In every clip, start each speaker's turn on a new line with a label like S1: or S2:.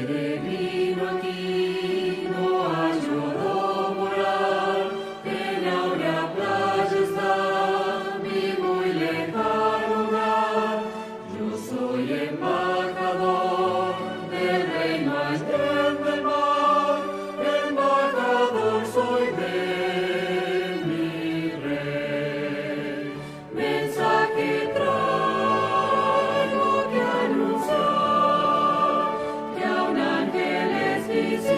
S1: peregrino aquí, no hallo morar, en áurea playa está mi muy lejano hogar. Yo soy embajador del reino allá del mar, embajador soy de mi rey. Mensaje traigo que anunciar, que aún ángeles quisieran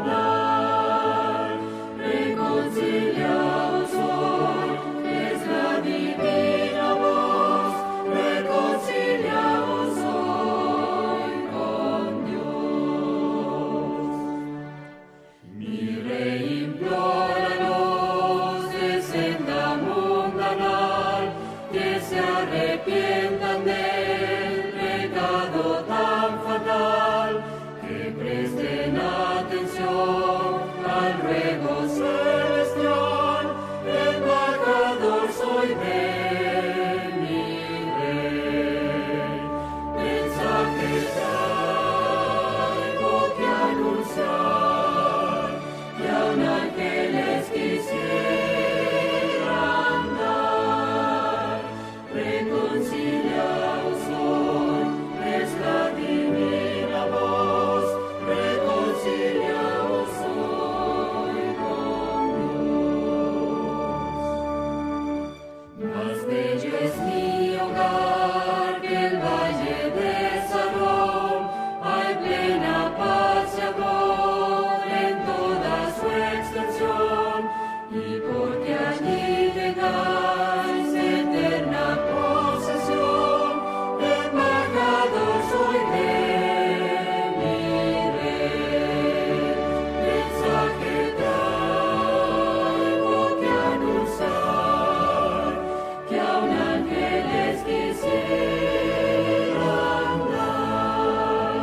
S1: dar. Reconciliados hoy es la divina voz, reconciliados hoy con Dios. Mi rey implóranos de senda mundanal, que se arrepientan del pecado tan fatal, que presten atención al ruego celestial. Embajador soy de mi rey. Mensaje traigo que anunciar, que aún ángeles quisieran dar. Reconciliados hoy es la divina voz, reconciliados hoy con Dios. Más bello es mi hogar que el valle de Sarón, hay plena paz y amor en toda su extensión, y porque allí tengáis eterna posesión, embajador soy de mi rey. Mensaje traigo que anunciar, que aún ángeles quisieran dar.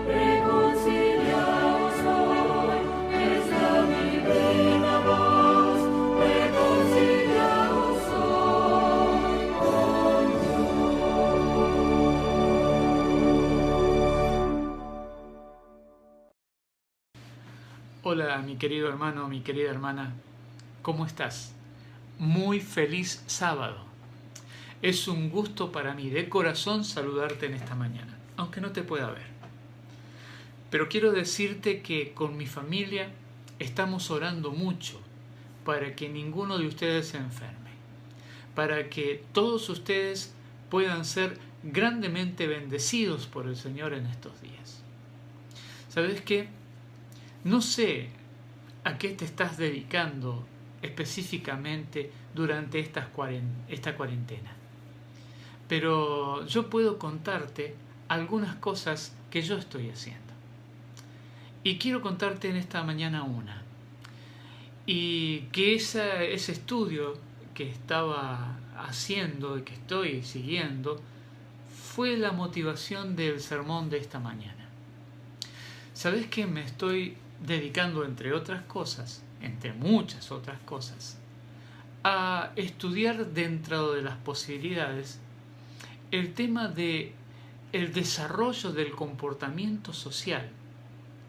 S1: Reconciliados hoy es la divina voz, reconciliados hoy con
S2: Hola, mi querido hermano, mi querida hermana, ¿cómo estás? Muy feliz sábado. Es un gusto para mí de corazón saludarte en esta mañana, aunque no te pueda ver. Pero quiero decirte que con mi familia estamos orando mucho para que ninguno de ustedes se enferme, para que todos ustedes puedan ser grandemente bendecidos por el Señor en estos días. ¿Sabes qué? No sé a qué te estás dedicando específicamente durante esta cuarentena, pero yo puedo contarte algunas cosas que yo estoy haciendo. Y quiero contarte en esta mañana una. Y que ese estudio que estaba haciendo y que estoy siguiendo fue la motivación del sermón de esta mañana. ¿Sabes que me estoy dedicando, entre otras cosas, entre muchas otras cosas, a estudiar dentro de las posibilidades el tema de el desarrollo del comportamiento social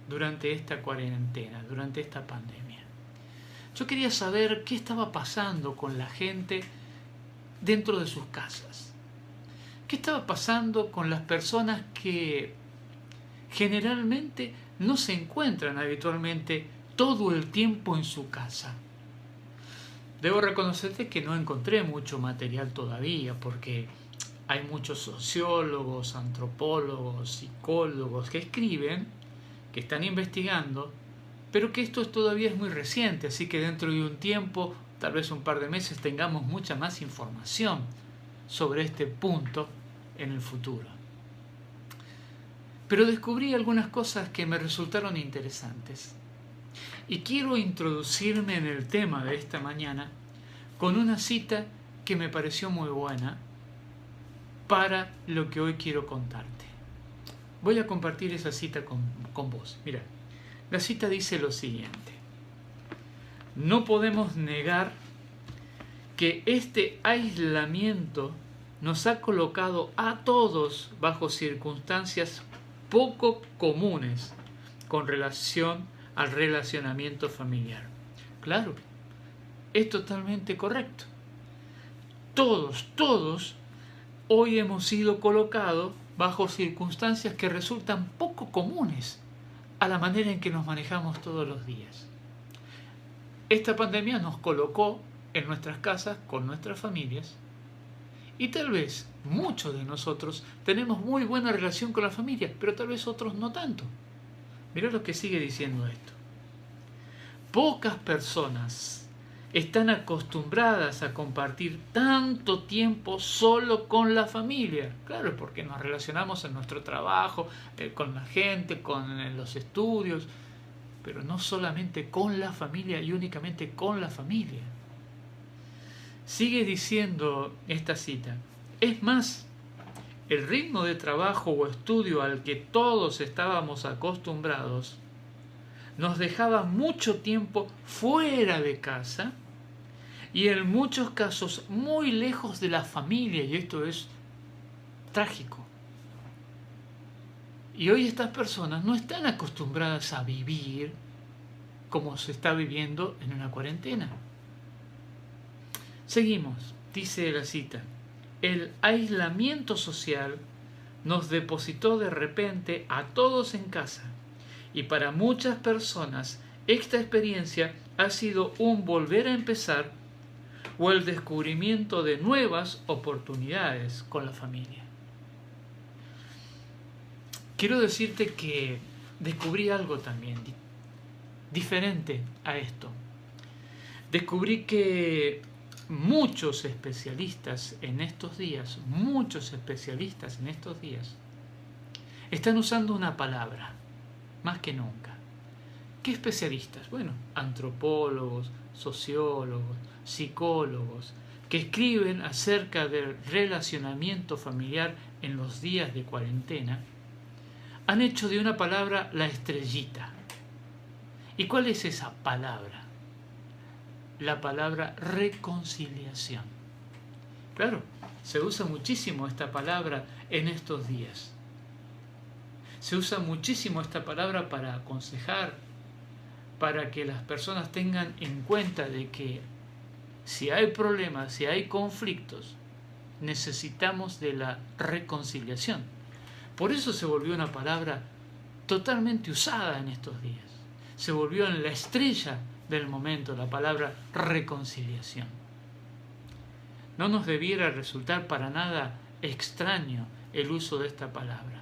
S2: durante esta cuarentena, durante esta pandemia? Yo quería saber qué estaba pasando con la gente dentro de sus casas. ¿Qué estaba pasando con las personas que generalmente no se encuentran habitualmente todo el tiempo en su casa? Debo reconocerte que no encontré mucho material todavía, porque hay muchos sociólogos, antropólogos, psicólogos que escriben, que están investigando, pero que esto todavía es muy reciente, así que dentro de un tiempo, tal vez un par de meses, tengamos mucha más información sobre este punto en el futuro. Pero descubrí algunas cosas que me resultaron interesantes. Y quiero introducirme en el tema de esta mañana con una cita que me pareció muy buena para lo que hoy quiero contarte. Voy a compartir esa cita con vos. Mira, la cita dice lo siguiente: no podemos negar que este aislamiento nos ha colocado a todos bajo circunstancias poco comunes con relación al relacionamiento familiar. Claro, es totalmente correcto. Todos hoy hemos sido colocados bajo circunstancias que resultan poco comunes a la manera en que nos manejamos todos los días. Esta pandemia nos colocó en nuestras casas con nuestras familias y tal vez muchos de nosotros tenemos muy buena relación con la familia, pero tal vez otros no tanto. Mirá lo que sigue diciendo esto. Pocas personas están acostumbradas a compartir tanto tiempo solo con la familia. Claro, porque nos relacionamos en nuestro trabajo, con la gente, con los estudios, pero no solamente con la familia y únicamente con la familia. Sigue diciendo esta cita. Es más, el ritmo de trabajo o estudio al que todos estábamos acostumbrados nos dejaba mucho tiempo fuera de casa y en muchos casos muy lejos de la familia, y esto es trágico. Y hoy estas personas no están acostumbradas a vivir como se está viviendo en una cuarentena. Seguimos, dice la cita. El aislamiento social nos depositó de repente a todos en casa, y para muchas personas esta experiencia ha sido un volver a empezar o el descubrimiento de nuevas oportunidades con la familia. Quiero decirte que descubrí algo también diferente a esto. Descubrí que muchos especialistas en estos días, están usando una palabra, más que nunca. ¿Qué especialistas? Bueno, antropólogos, sociólogos, psicólogos, que escriben acerca del relacionamiento familiar en los días de cuarentena, han hecho de una palabra la estrellita. ¿Y cuál es esa palabra? La palabra reconciliación. Claro, se usa muchísimo esta palabra en estos días. Se usa muchísimo esta palabra para aconsejar, para que las personas tengan en cuenta de que si hay problemas, si hay conflictos, necesitamos de la reconciliación. Por eso se volvió una palabra totalmente usada en estos días. Se volvió en la estrella del momento la palabra reconciliación. No nos debiera resultar para nada extraño el uso de esta palabra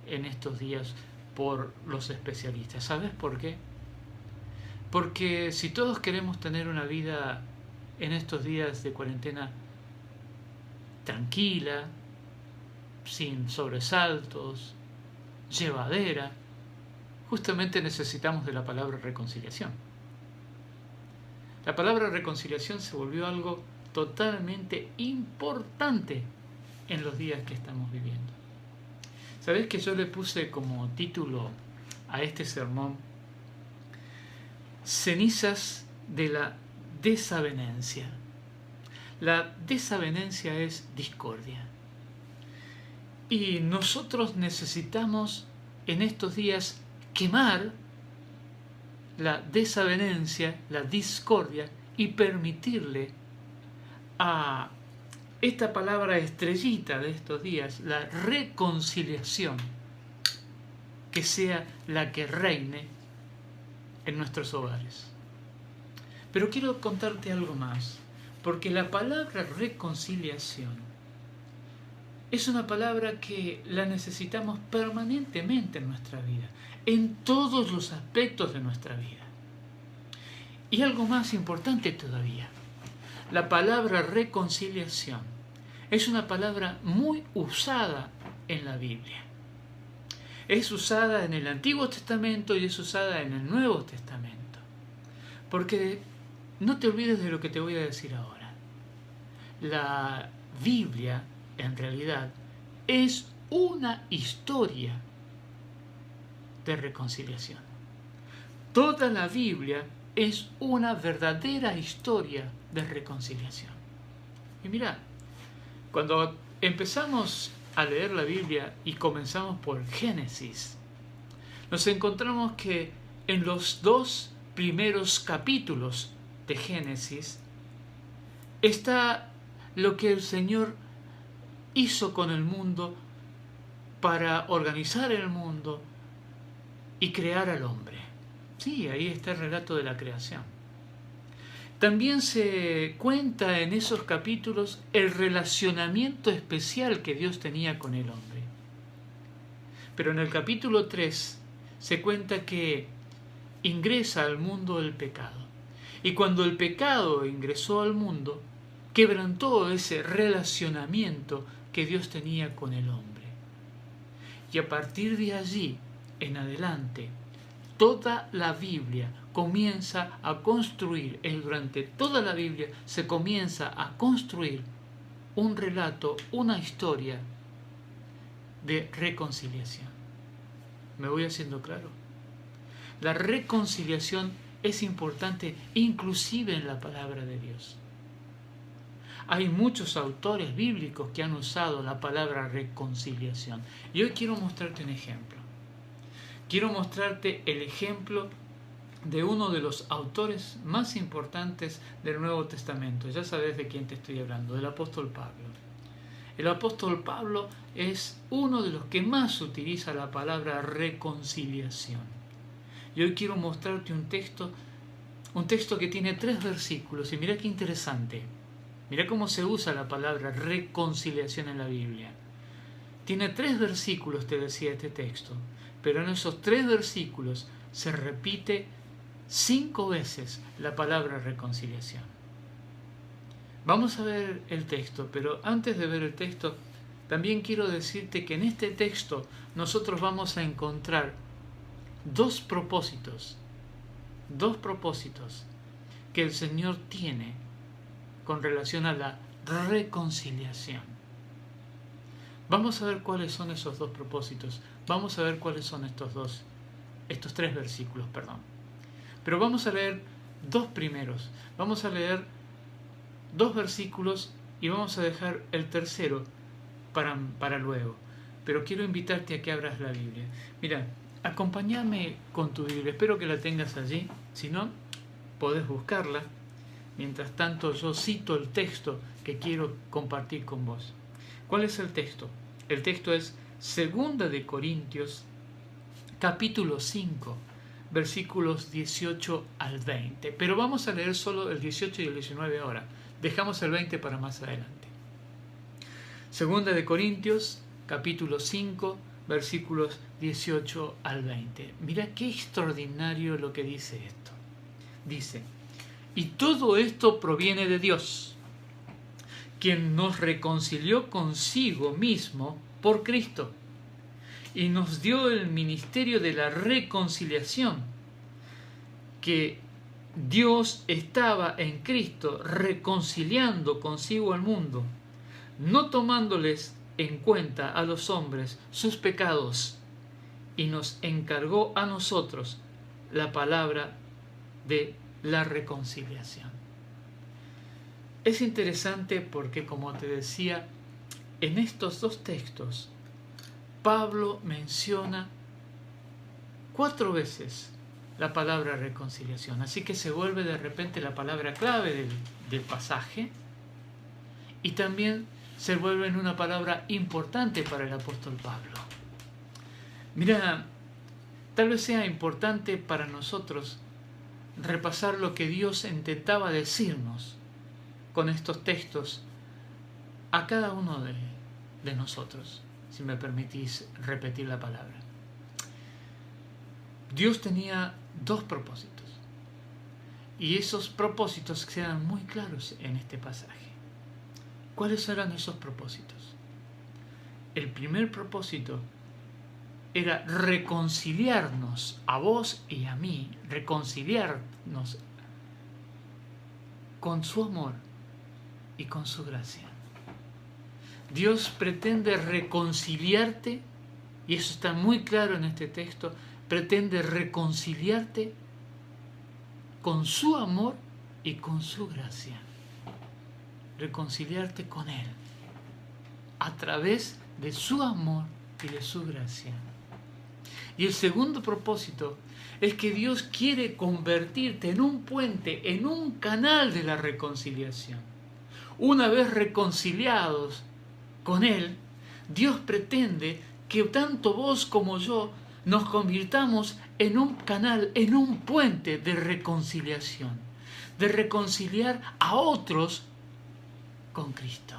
S2: en estos días por los especialistas. ¿Sabes por qué? Porque si todos queremos tener una vida en estos días de cuarentena tranquila, sin sobresaltos, llevadera, justamente necesitamos de la palabra reconciliación. La palabra reconciliación se volvió algo totalmente importante en los días que estamos viviendo. ¿Sabés que yo le puse como título a este sermón Cenizas de la desavenencia? La desavenencia es discordia. Y nosotros necesitamos en estos días quemar la desavenencia, la discordia, y permitirle a esta palabra estrellita de estos días, la reconciliación, que sea la que reine en nuestros hogares. Pero quiero contarte algo más, porque la palabra reconciliación es una palabra que la necesitamos permanentemente en nuestra vida, en todos los aspectos de nuestra vida. Y algo más importante todavía, la palabra reconciliación es una palabra muy usada en la Biblia. Es usada en el Antiguo Testamento y es usada en el Nuevo Testamento. Porque no te olvides de lo que te voy a decir ahora. La Biblia, en realidad, es una historia de reconciliación. Toda la Biblia es una verdadera historia de reconciliación. Y mira, cuando empezamos a leer la Biblia y comenzamos por Génesis, nos encontramos que en los 2 primeros capítulos de Génesis está lo que el Señor hizo con el mundo para organizar el mundo y crear al hombre. Sí, ahí está el relato de la creación. También se cuenta en esos capítulos el relacionamiento especial que Dios tenía con el hombre. Pero en el capítulo 3 se cuenta que ingresa al mundo el pecado. Y cuando el pecado ingresó al mundo, quebrantó ese relacionamiento que Dios tenía con el hombre. Y a partir de allí en adelante, toda la Biblia comienza a construir, durante toda la Biblia se comienza a construir un relato, una historia de reconciliación. ¿Me voy haciendo claro? La reconciliación es importante inclusive en la palabra de Dios. Hay muchos autores bíblicos que han usado la palabra reconciliación. Y hoy quiero mostrarte un ejemplo. Quiero mostrarte el ejemplo de uno de los autores más importantes del Nuevo Testamento. Ya sabes de quién te estoy hablando, del apóstol Pablo. El apóstol Pablo es uno de los que más utiliza la palabra reconciliación. Y hoy quiero mostrarte un texto que tiene 3 versículos. Y mira qué interesante. Mira cómo se usa la palabra reconciliación en la Biblia. Tiene 3 versículos, te decía este texto. Pero en esos 3 versículos se repite 5 veces la palabra reconciliación. Vamos a ver el texto, pero antes de ver el texto, también quiero decirte que en este texto nosotros vamos a encontrar 2 propósitos que el Señor tiene con relación a la reconciliación. Vamos a ver cuáles son esos 2 propósitos. Vamos a ver cuáles son estos 3 versículos, Pero vamos a leer 2 primeros. Vamos a leer 2 versículos y vamos a dejar el tercero para luego. Pero quiero invitarte a que abras la Biblia. Mira, acompáñame con tu Biblia. Espero que la tengas allí. Si no, podés buscarla. Mientras tanto, yo cito el texto que quiero compartir con vos. ¿Cuál es el texto? El texto es 2 de Corintios, capítulo 5, versículos 18 al 20. Pero vamos a leer solo el 18 y el 19 ahora. Dejamos el 20 para más adelante. 2 de Corintios, capítulo 5, versículos 18 al 20. Mira qué extraordinario lo que dice esto. Dice: y todo esto proviene de Dios, quien nos reconcilió consigo mismo por Cristo y nos dio el ministerio de la reconciliación, que Dios estaba en Cristo reconciliando consigo al mundo, no tomándoles en cuenta a los hombres sus pecados, y nos encargó a nosotros la palabra de la reconciliación. Es interesante porque, como te decía, en estos 2 textos, Pablo menciona 4 veces la palabra reconciliación. Así que se vuelve de repente la palabra clave del pasaje y también se vuelve en una palabra importante para el apóstol Pablo. Mira, tal vez sea importante para nosotros repasar lo que Dios intentaba decirnos con estos textos a cada uno de nosotros, si me permitís repetir la palabra. Dios tenía 2 propósitos, y esos propósitos quedan muy claros en este pasaje. ¿Cuáles eran esos propósitos? El primer propósito era reconciliarnos a vos y a mí, reconciliarnos con su amor y con su gracia. Dios pretende reconciliarte, y eso está muy claro en este texto, pretende reconciliarte con su amor y con su gracia. Reconciliarte con Él a través de su amor y de su gracia. Y el segundo propósito es que Dios quiere convertirte en un puente, en un canal de la reconciliación. Una vez reconciliados con Él, Dios pretende que tanto vos como yo nos convirtamos en un canal, en un puente de reconciliación, de reconciliar a otros con Cristo.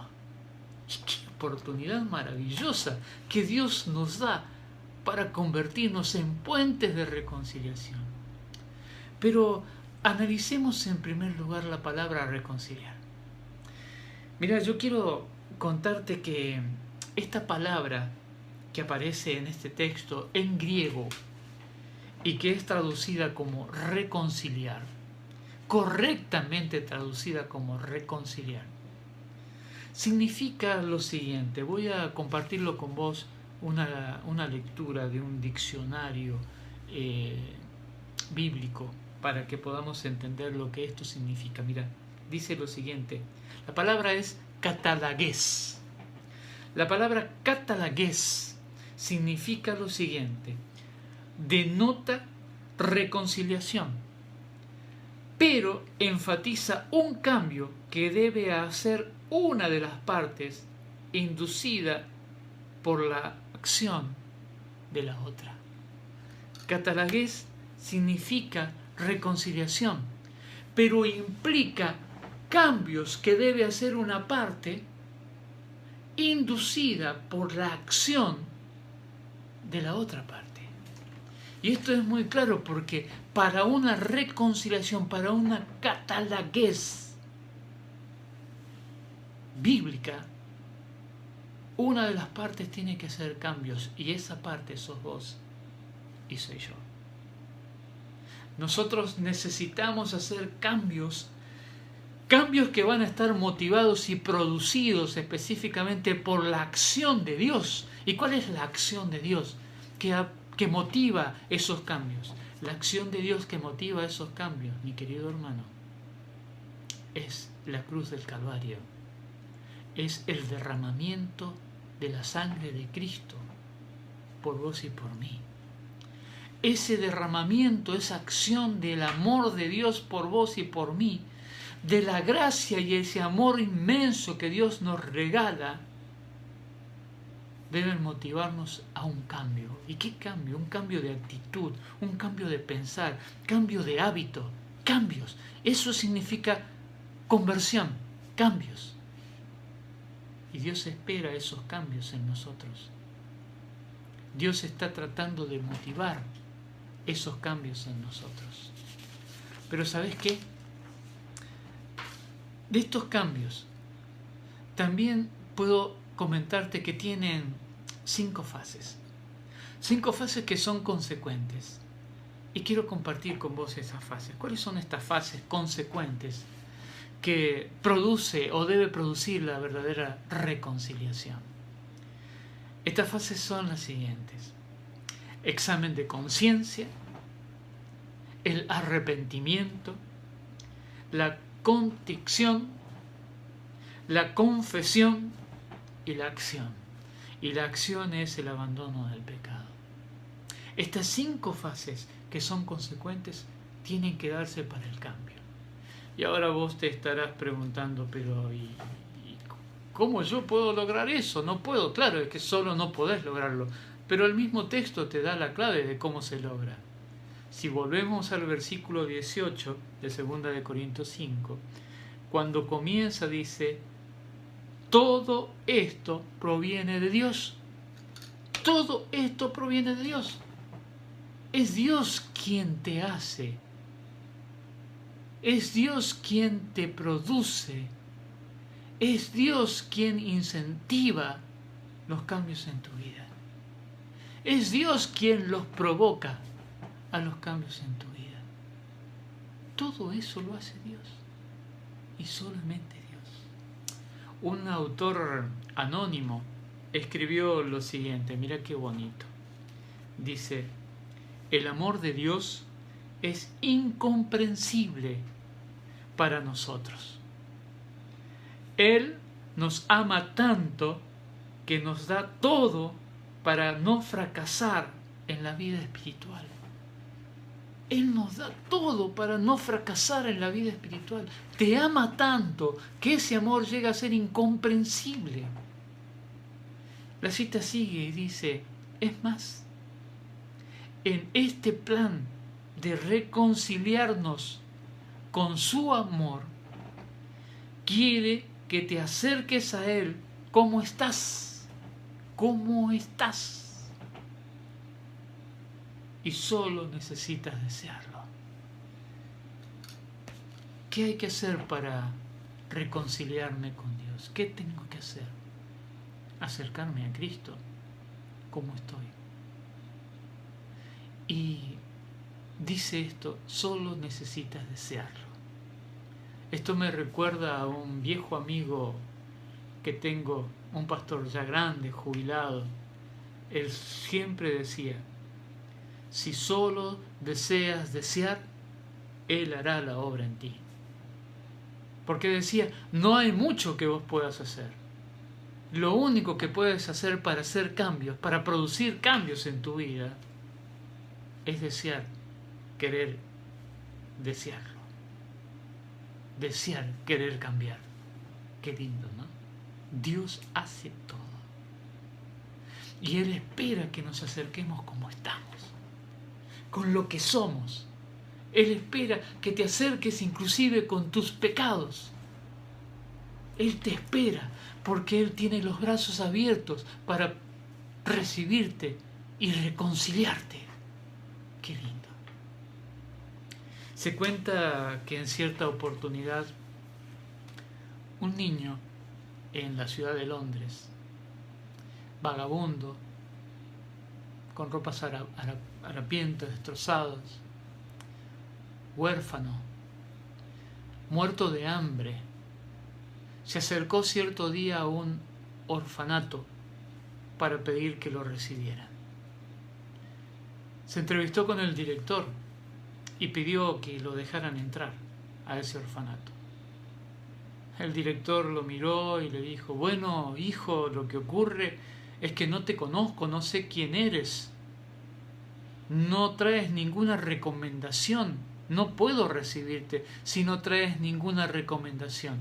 S2: Y qué oportunidad maravillosa que Dios nos da para convertirnos en puentes de reconciliación. Pero analicemos en primer lugar la palabra reconciliar. Mira, yo quiero contarte que esta palabra que aparece en este texto en griego y que es traducida como reconciliar, correctamente traducida como reconciliar, significa lo siguiente. Voy a compartirlo con vos una lectura de un diccionario bíblico para que podamos entender lo que esto significa. Mira, dice lo siguiente. La palabra es catalagués. La palabra catalagués significa lo siguiente: denota reconciliación, pero enfatiza un cambio que debe hacer una de las partes inducida por la acción de la otra. Catalagués significa reconciliación, pero implica cambios que debe hacer una parte inducida por la acción de la otra parte. Y esto es muy claro porque para una reconciliación, para una catalagués bíblica, una de las partes tiene que hacer cambios, y esa parte sos vos y soy yo. Nosotros necesitamos hacer cambios que van a estar motivados y producidos específicamente por la acción de Dios. ¿Y cuál es la acción de Dios que motiva esos cambios? La acción de Dios que motiva esos cambios, mi querido hermano, es la cruz del Calvario. Es el derramamiento de la sangre de Cristo por vos y por mí. Ese derramamiento, esa acción del amor de Dios por vos y por mí, de la gracia y ese amor inmenso que Dios nos regala, deben motivarnos a un cambio. ¿Y qué cambio? Un cambio de actitud, un cambio de pensar, cambio de hábito, cambios. Eso significa conversión, cambios. Y Dios espera esos cambios en nosotros. Dios está tratando de motivar esos cambios en nosotros. Pero ¿sabes qué? De estos cambios, también puedo comentarte que tienen 5 fases. 5 fases que son consecuentes. Y quiero compartir con vos esas fases. ¿Cuáles son estas fases consecuentes que produce o debe producir la verdadera reconciliación? Estas fases son las siguientes: examen de conciencia, el arrepentimiento, la contrición, la confesión y la acción. Y la acción es el abandono del pecado. Estas 5 fases que son consecuentes tienen que darse para el cambio. Y ahora vos te estarás preguntando, pero ¿y cómo yo puedo lograr eso? No puedo, claro, es que solo no podés lograrlo. Pero el mismo texto te da la clave de cómo se logra. Si volvemos al versículo 18 de 2 de Corintios 5, cuando comienza dice: todo esto proviene de Dios. Todo esto proviene de Dios. Es Dios quien te hace. Es Dios quien te produce. Es Dios quien incentiva los cambios en tu vida. Es Dios quien los provoca a los cambios en tu vida. Todo eso lo hace Dios. Y solamente Dios. Un autor anónimo escribió lo siguiente, mira qué bonito. Dice: el amor de Dios es incomprensible para nosotros. Él nos ama tanto que nos da todo para no fracasar en la vida espiritual. Él nos da todo para no fracasar en la vida espiritual. Te ama tanto que ese amor llega a ser incomprensible. La cita sigue y dice, es más, en este plan de reconciliarnos con su amor, quiere que te acerques a Él como estás, como estás. Y solo necesitas desearlo. ¿Qué hay que hacer para reconciliarme con Dios? ¿Qué tengo que hacer? Acercarme a Cristo, como estoy. Y dice esto, solo necesitas desearlo. Esto me recuerda a un viejo amigo que tengo, un pastor ya grande, jubilado. Él siempre decía, si solo deseas desear, Él hará la obra en ti. Porque decía, no hay mucho que vos puedas hacer. Lo único que puedes hacer para hacer cambios, para producir cambios en tu vida, es desear, querer desearlo. Desear, querer cambiar. Qué lindo, ¿no? Dios hace todo. Y Él espera que nos acerquemos como estamos, con lo que somos. Él espera que te acerques inclusive con tus pecados. Él te espera porque Él tiene los brazos abiertos para recibirte y reconciliarte. Qué lindo. Se cuenta que en cierta oportunidad un niño en la ciudad de Londres, vagabundo, con ropas harapientas, destrozadas, huérfano, muerto de hambre, se acercó cierto día a un orfanato para pedir que lo recibieran. Se entrevistó con el director y pidió que lo dejaran entrar a ese orfanato. El director lo miró y le dijo, bueno, hijo, lo que ocurre es que no te conozco, no sé quién eres. No traes ninguna recomendación. No puedo recibirte si no traes ninguna recomendación.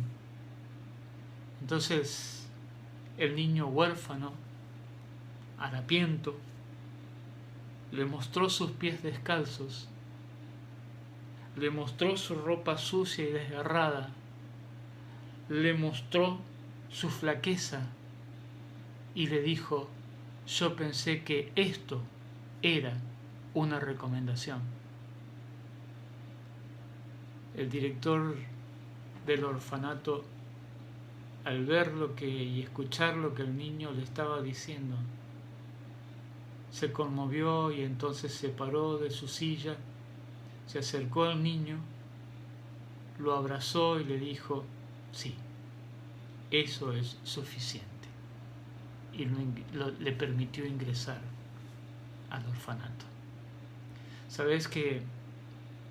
S2: Entonces, el niño huérfano, harapiento, le mostró sus pies descalzos, le mostró su ropa sucia y desgarrada, le mostró su flaqueza y le dijo, yo pensé que esto era una recomendación. El director del orfanato, al ver y escuchar lo que el niño le estaba diciendo, se conmovió y entonces se paró de su silla, se acercó al niño, lo abrazó y le dijo, sí, eso es suficiente. Y le permitió ingresar al orfanato. ¿Sabes qué?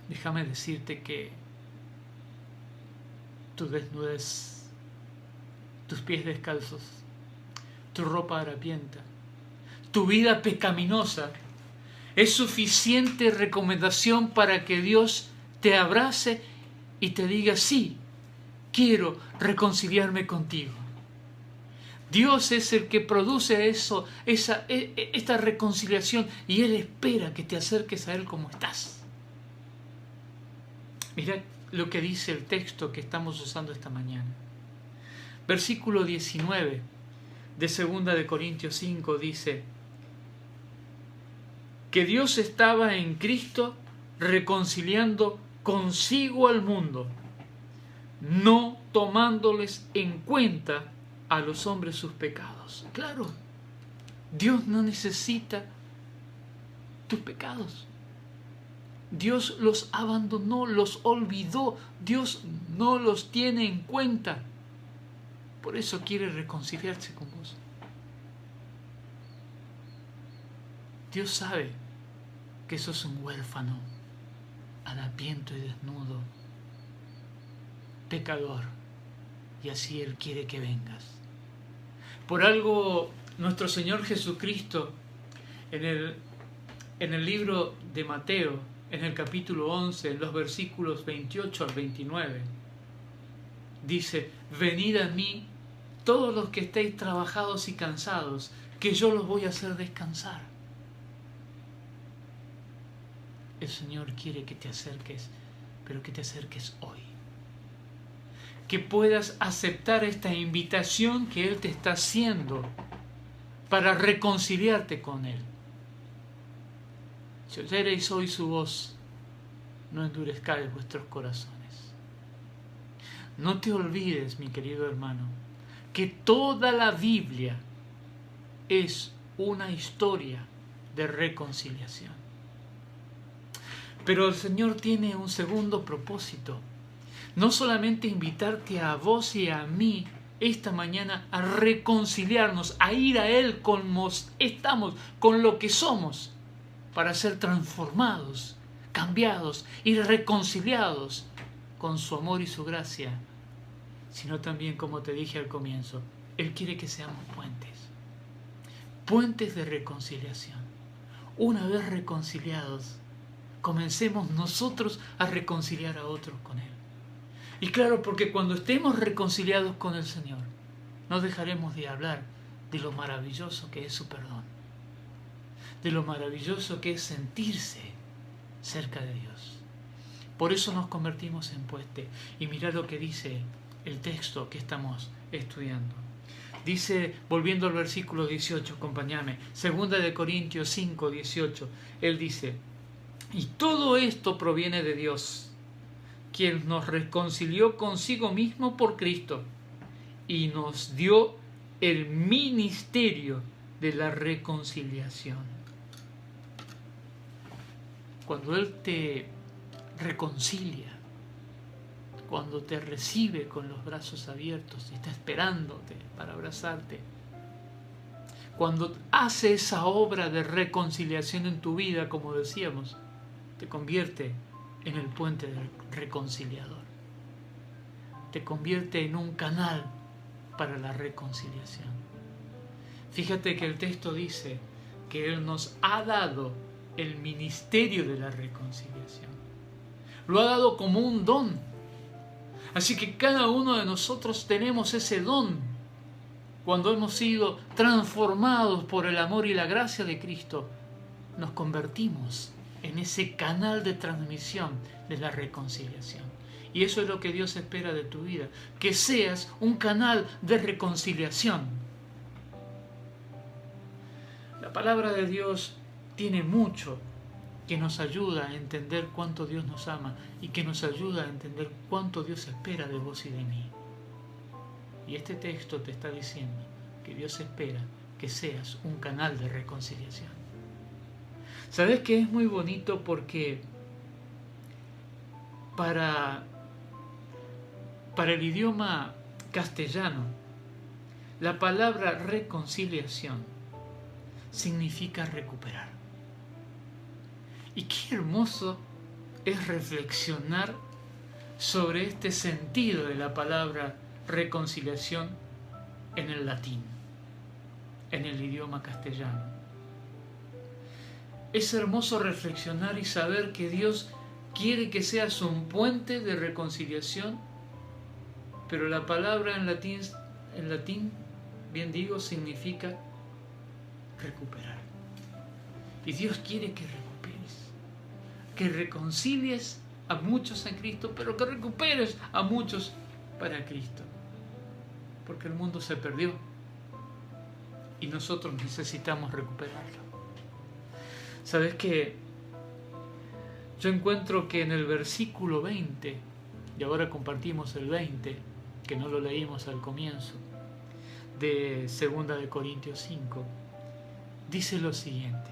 S2: Déjame decirte que tu desnudez, tus pies descalzos, tu ropa harapienta, tu vida pecaminosa, es suficiente recomendación para que Dios te abrace y te diga, sí, quiero reconciliarme contigo. Dios es el que produce esta reconciliación y Él espera que te acerques a Él como estás. Mira lo que dice el texto que estamos usando esta mañana. Versículo 19 de 2 de Corintios 5 dice que Dios estaba en Cristo reconciliando consigo al mundo, no tomándoles en cuenta a los hombres sus pecados. Claro, Dios no necesita tus pecados. Dios los abandonó, los olvidó. Dios no los tiene en cuenta. Por eso quiere reconciliarse con vos. Dios sabe que sos un huérfano, harapiento y desnudo, pecador, y así Él quiere que vengas. Por algo Nuestro Señor Jesucristo en el libro de Mateo, en el capítulo 11, en los versículos 28 al 29, dice: venid a mí todos los que estéis trabajados y cansados, que yo los voy a hacer descansar. El Señor quiere que te acerques, pero que te acerques hoy. Que puedas aceptar esta invitación que Él te está haciendo para reconciliarte con Él. Si oyereis hoy su voz, no endurezcáis vuestros corazones. No te olvides, mi querido hermano, que toda la Biblia es una historia de reconciliación. Pero el Señor tiene un segundo propósito. No solamente invitarte a vos y a mí esta mañana a reconciliarnos, a ir a Él como estamos, con lo que somos, para ser transformados, cambiados y reconciliados con su amor y su gracia, sino también, como te dije al comienzo, Él quiere que seamos puentes de reconciliación. Una vez reconciliados, comencemos nosotros a reconciliar a otros con Él. Y claro, porque cuando estemos reconciliados con el Señor, no dejaremos de hablar de lo maravilloso que es su perdón, de lo maravilloso que es sentirse cerca de Dios. Por eso nos convertimos en puente. Y mira lo que dice el texto que estamos estudiando. Dice, volviendo al versículo 18, acompáñame, 2 de Corintios 5, 18, él dice: y todo esto proviene de Dios, quien nos reconcilió consigo mismo por Cristo y nos dio el ministerio de la reconciliación. Cuando Él te reconcilia, cuando te recibe con los brazos abiertos y está esperándote para abrazarte, cuando hace esa obra de reconciliación en tu vida, como decíamos, te convierte en el puente reconciliador. Te convierte en un canal para la reconciliación. Fíjate que el texto dice que Él nos ha dado el ministerio de la reconciliación. Lo ha dado como un don. Así que cada uno de nosotros tenemos ese don. Cuando hemos sido transformados por el amor y la gracia de Cristo, nos convertimos en ese canal de transmisión de la reconciliación. Y eso es lo que Dios espera de tu vida, que seas un canal de reconciliación. La palabra de Dios tiene mucho que nos ayuda a entender cuánto Dios nos ama y que nos ayuda a entender cuánto Dios espera de vos y de mí. Y este texto te está diciendo que Dios espera que seas un canal de reconciliación. ¿Sabes qué? Es muy bonito porque para el idioma castellano, la palabra reconciliación significa recuperar. Y qué hermoso es reflexionar sobre este sentido de la palabra reconciliación en el latín, en el idioma castellano. Es hermoso reflexionar y saber que Dios quiere que seas un puente de reconciliación, pero la palabra en latín, bien digo, significa recuperar. Y Dios quiere que recuperes, que reconcilies a muchos en Cristo, pero que recuperes a muchos para Cristo. Porque el mundo se perdió y nosotros necesitamos recuperarlo. ¿Sabes qué? Yo encuentro que en el versículo 20, y ahora compartimos el 20, que no lo leímos al comienzo, de 2 de Corintios 5, dice lo siguiente: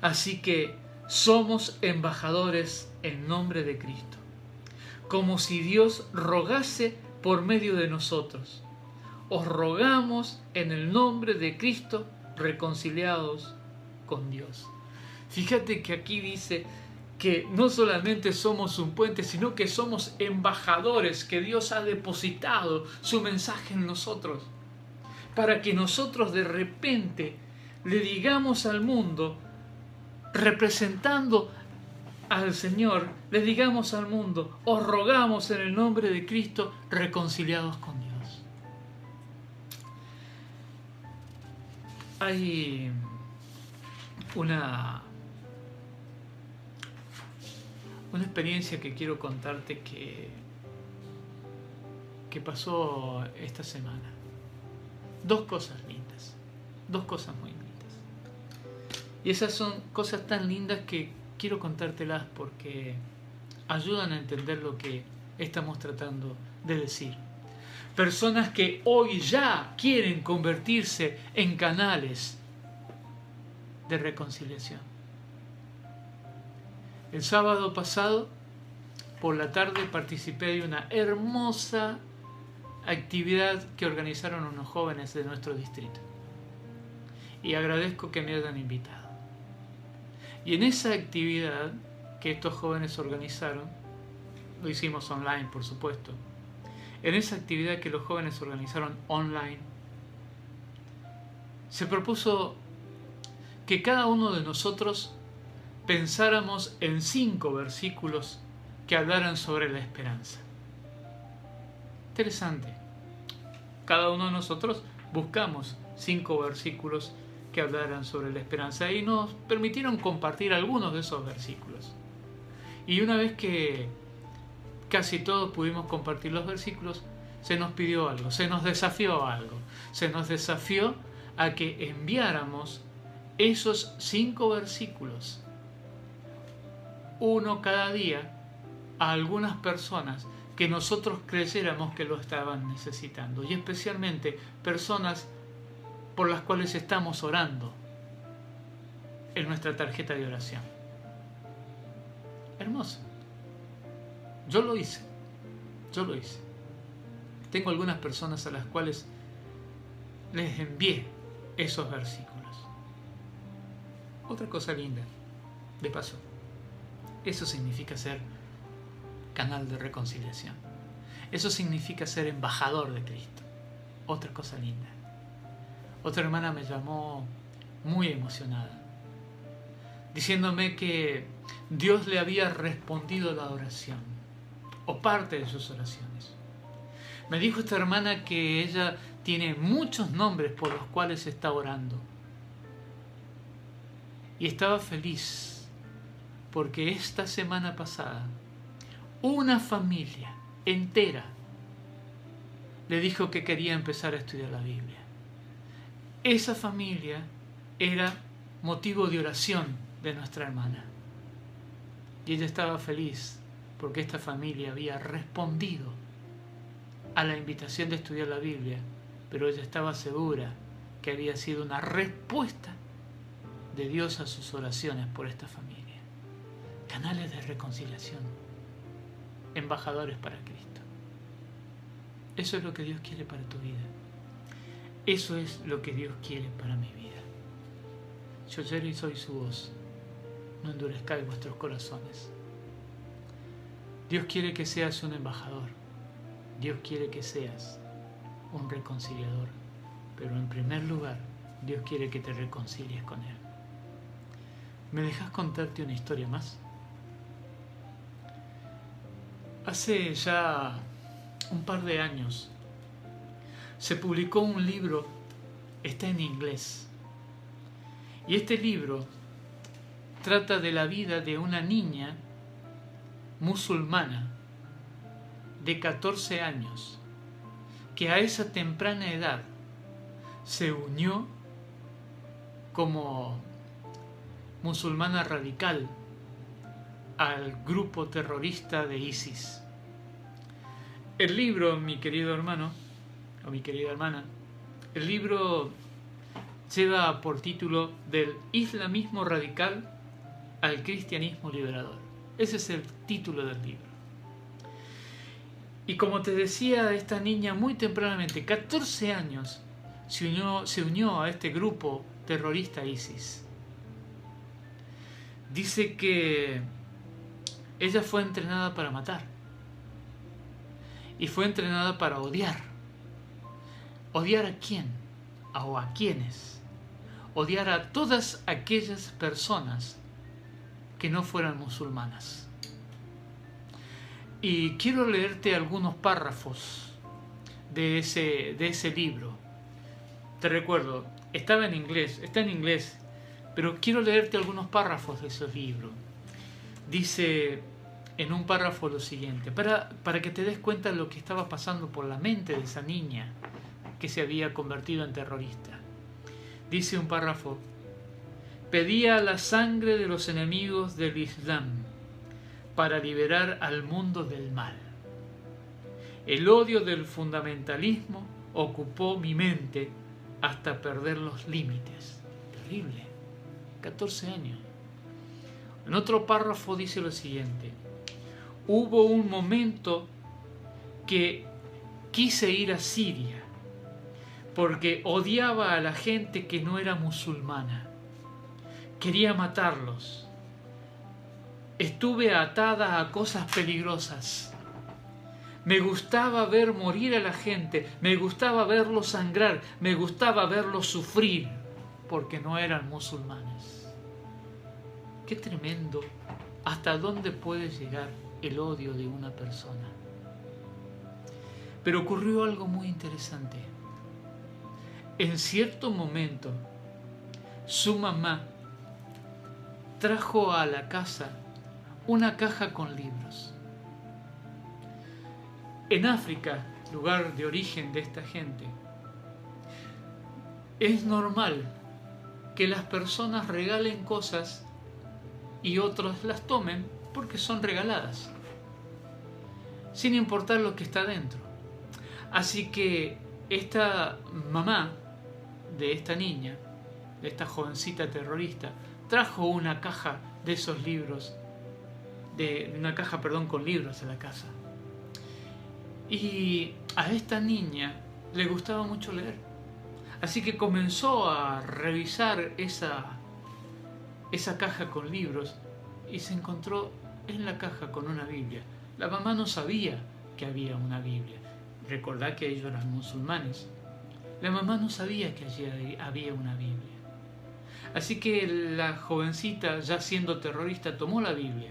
S2: así que somos embajadores en nombre de Cristo, como si Dios rogase por medio de nosotros. Os rogamos en el nombre de Cristo, reconciliados con Dios. Fíjate que aquí dice que no solamente somos un puente, sino que somos embajadores, que Dios ha depositado su mensaje en nosotros. para que nosotros de repente le digamos al mundo, representando al Señor, le digamos al mundo, os rogamos en el nombre de Cristo, reconciliados con Dios. Hay una experiencia que quiero contarte que pasó esta semana. Dos cosas lindas, dos cosas muy lindas. Y esas son cosas tan lindas que quiero contártelas porque ayudan a entender lo que estamos tratando de decir. Personas que hoy ya quieren convertirse en canales de reconciliación. El sábado pasado, por la tarde, participé de una hermosa actividad que organizaron unos jóvenes de nuestro distrito. Y agradezco que me hayan invitado. Y en esa actividad que estos jóvenes organizaron, lo hicimos online, por supuesto. En esa actividad que los jóvenes organizaron online, se propuso que cada uno de nosotros pensáramos en 5 versículos que hablaran sobre la esperanza. Interesante. Cada uno de nosotros buscamos 5 versículos que hablaran sobre la esperanza y nos permitieron compartir algunos de esos versículos. Y una vez que casi todos pudimos compartir los versículos, se nos pidió algo, se nos desafió a algo. Se nos desafió a que enviáramos esos 5 versículos, uno cada día, a algunas personas que nosotros creyéramos que lo estaban necesitando, y especialmente personas por las cuales estamos orando en nuestra tarjeta de oración. Hermoso. Yo lo hice. Tengo algunas personas a las cuales les envié esos versículos. Otra cosa linda, de paso, eso significa ser canal de reconciliación. Eso significa ser embajador de Cristo. Otra cosa linda. Otra hermana me llamó muy emocionada, diciéndome que Dios le había respondido la oración, o parte de sus oraciones. Me dijo esta hermana que ella tiene muchos nombres por los cuales está orando. Y estaba feliz porque esta semana pasada una familia entera le dijo que quería empezar a estudiar la Biblia. Esa familia era motivo de oración de nuestra hermana. Y ella estaba feliz porque esta familia había respondido a la invitación de estudiar la Biblia, pero ella estaba segura que había sido una respuesta de Dios a sus oraciones por esta familia. Canales de reconciliación, embajadores para Cristo. Eso es lo que Dios quiere para tu vida. Eso es lo que Dios quiere para mi vida. Yo y soy su voz. No endurezcáis vuestros corazones. Dios quiere que seas un embajador. Dios quiere que seas un reconciliador. Pero en primer lugar, Dios quiere que te reconcilies con Él. ¿Me dejas contarte una historia más? Hace ya un par de años se publicó un libro, está en inglés, y este libro trata de la vida de una niña musulmana de 14 años que a esa temprana edad se unió como musulmana radical al grupo terrorista de ISIS. El libro, mi querido hermano o mi querida hermana, el libro lleva por título Del islamismo radical al cristianismo liberador. Ese es el título del libro. Y como te decía, esta niña muy tempranamente, 14 años, se unió a este grupo terrorista ISIS. Dice que ella fue entrenada para matar y fue entrenada para odiar. ¿Odiar a quién? o a quienes odiar a todas aquellas personas que no fueran musulmanas. Y quiero leerte algunos párrafos de ese libro. Te recuerdo, está en inglés, pero quiero leerte algunos párrafos de ese libro. Dice en un párrafo lo siguiente, para que te des cuenta de lo que estaba pasando por la mente de esa niña que se había convertido en terrorista. Dice un párrafo: pedía la sangre de los enemigos del Islam para liberar al mundo del mal. El odio del fundamentalismo ocupó mi mente hasta perder los límites. Terrible. 14 años. En otro párrafo dice lo siguiente: hubo un momento que quise ir a Siria porque odiaba a la gente que no era musulmana. Quería matarlos. Estuve atada a cosas peligrosas. Me gustaba ver morir a la gente, me gustaba verlos sangrar, me gustaba verlos sufrir, porque no eran musulmanes. Qué tremendo. ¿Hasta dónde puede llegar el odio de una persona? Pero ocurrió algo muy interesante. En cierto momento, su mamá trajo a la casa una caja con libros. En África, lugar de origen de esta gente, es normal que las personas regalen cosas y otros las tomen porque son regaladas, sin importar lo que está dentro. Así que esta mamá de esta niña, de esta jovencita terrorista, trajo una caja de esos libros, con libros a la casa. Y a esta niña le gustaba mucho leer. Así que comenzó a revisar esa caja con libros y se encontró en la caja con una Biblia. La mamá no sabía que había una Biblia. Recordad que ellos eran musulmanes. La mamá no sabía que allí había una Biblia. Así que la jovencita, ya siendo terrorista, tomó la Biblia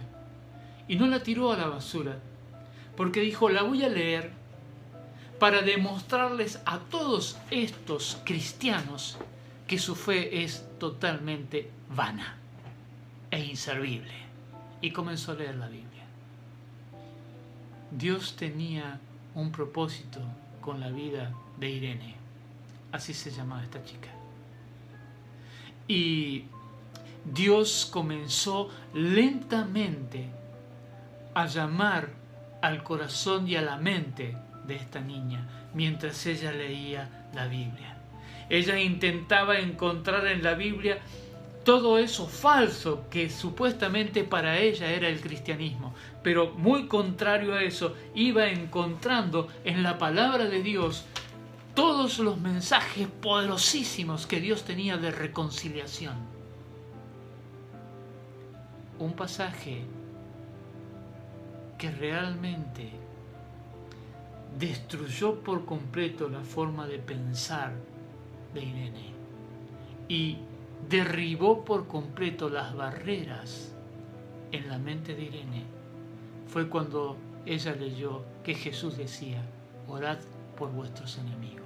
S2: y no la tiró a la basura, porque dijo: la voy a leer para demostrarles a todos estos cristianos que su fe es totalmente vana e inservible. Y comenzó a leer la Biblia. Dios tenía un propósito con la vida de Irene. Así se llamaba esta chica. Y Dios comenzó lentamente a llamar al corazón y a la mente de esta niña mientras ella leía la Biblia. Ella intentaba encontrar en la Biblia todo eso falso que supuestamente para ella era el cristianismo, pero muy contrario a eso, iba encontrando en la palabra de Dios todos los mensajes poderosísimos que Dios tenía de reconciliación. Un pasaje que realmente destruyó por completo la forma de pensar de Irene y derribó por completo las barreras en la mente de Irene. Fue cuando ella leyó que Jesús decía: orad por vuestros enemigos.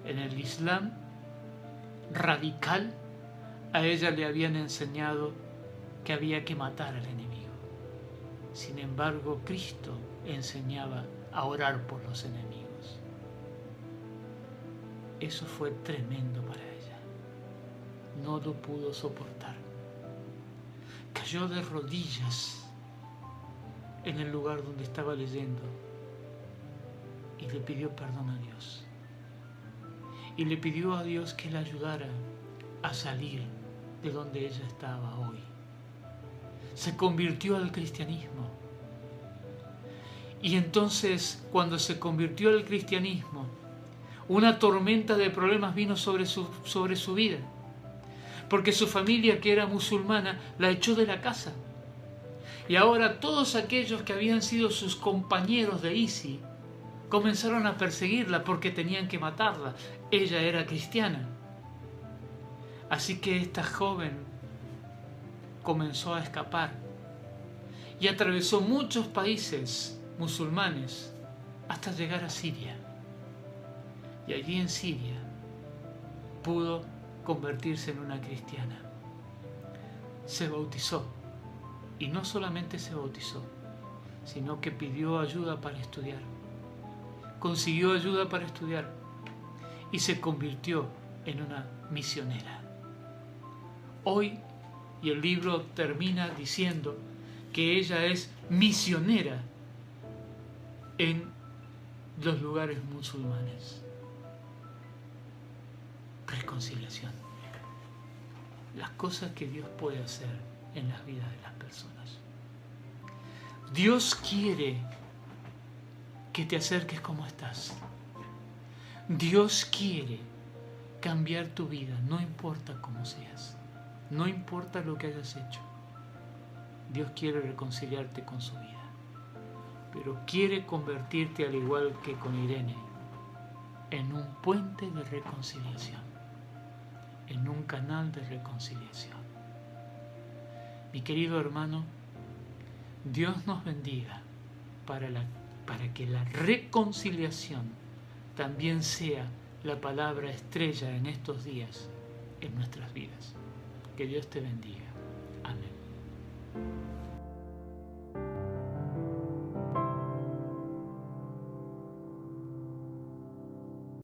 S2: En el Islam radical, a ella le habían enseñado que había que matar al enemigo. Sin embargo, Cristo enseñaba a orar por los enemigos. Eso fue tremendo para ella. No lo pudo soportar. Cayó de rodillas en el lugar donde estaba leyendo y le pidió perdón a Dios. Y le pidió a Dios que la ayudara a salir de donde ella estaba hoy. Se convirtió al cristianismo. Y entonces, cuando se convirtió al cristianismo, una tormenta de problemas vino sobre su vida. Porque su familia, que era musulmana, la echó de la casa. Y ahora todos aquellos que habían sido sus compañeros de ISI Comenzaron a perseguirla porque tenían que matarla. Ella era cristiana. Así que esta joven comenzó a escapar y atravesó muchos países musulmanes hasta llegar a Siria. Y allí en Siria pudo convertirse en una cristiana. Se bautizó, y no solamente se bautizó, sino que pidió ayuda para estudiar. Consiguió ayuda para estudiar y se convirtió en una misionera. Hoy, y el libro termina diciendo que ella es misionera en los lugares musulmanes. Reconciliación. Las cosas que Dios puede hacer en las vidas de las personas. Dios quiere que te acerques como estás. Dios quiere cambiar tu vida, no importa cómo seas, no importa lo que hayas hecho. Dios quiere reconciliarte con su vida, pero quiere convertirte, al igual que con Irene, en un puente de reconciliación, en un canal de reconciliación. Mi querido hermano, Dios nos bendiga para que la reconciliación también sea la palabra estrella en estos días en nuestras vidas. Que Dios te bendiga. Amén.